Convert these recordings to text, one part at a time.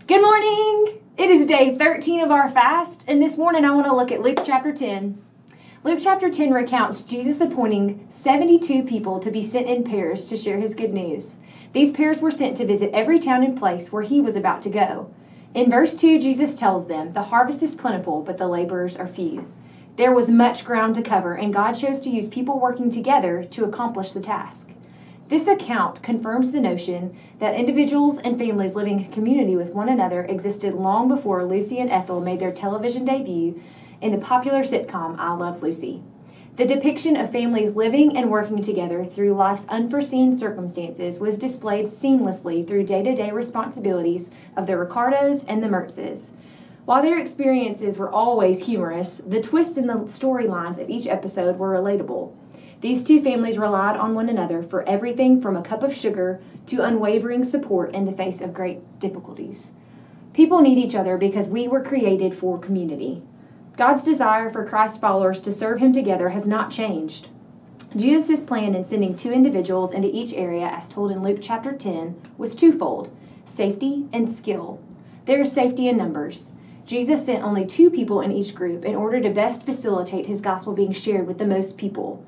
Good morning! It is day 13 of our fast, and this morning I want to look at Luke chapter 10. Luke chapter 10 recounts Jesus appointing 72 people to be sent in pairs to share his good news. These pairs were sent to visit every town and place where he was about to go. In verse 2, Jesus tells them, "The harvest is plentiful, but the laborers are few." There was much ground to cover, and God chose to use people working together to accomplish the task. This account confirms the notion that individuals and families living in community with one another existed long before Lucy and Ethel made their television debut in the popular sitcom I Love Lucy. The depiction of families living and working together through life's unforeseen circumstances was displayed seamlessly through day-to-day responsibilities of the Ricardos and the Mertzes. While their experiences were always humorous, the twists in the storylines of each episode were relatable. These two families relied on one another for everything from a cup of sugar to unwavering support in the face of great difficulties. People need each other because we were created for community. God's desire for Christ's followers to serve him together has not changed. Jesus' plan in sending two individuals into each area, as told in Luke chapter 10, was twofold: safety and skill. There is safety in numbers. Jesus sent only 2 people in each group in order to best facilitate his gospel being shared with the most people.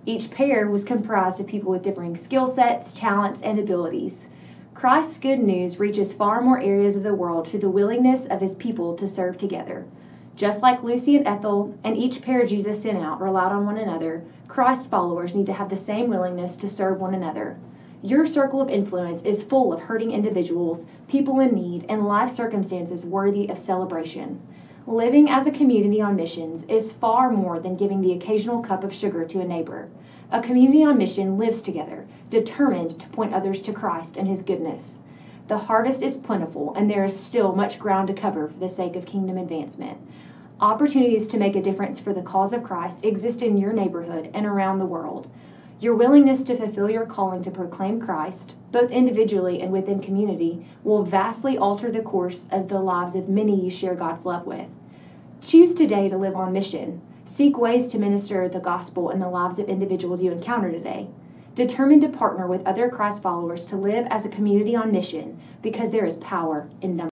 Each pair was comprised of people with differing skill sets, talents, and abilities. Christ's good news reaches far more areas of the world through the willingness of his people to serve together. Just like Lucy and Ethel and each pair Jesus sent out relied on one another, Christ followers need to have the same willingness to serve one another. Your circle of influence is full of hurting individuals, people in need, and life circumstances worthy of celebration. Living as a community on missions is far more than giving the occasional cup of sugar to a neighbor. A community on mission lives together, determined to point others to Christ and his goodness. The harvest is plentiful, and there is still much ground to cover for the sake of kingdom advancement. Opportunities to make a difference for the cause of Christ exist in your neighborhood and around the world. Your willingness to fulfill your calling to proclaim Christ, both individually and within community, will vastly alter the course of the lives of many you share God's love with. Choose today to live on mission. Seek ways to minister the gospel in the lives of individuals you encounter today. Determine to partner with other Christ followers to live as a community on mission, because there is power in numbers.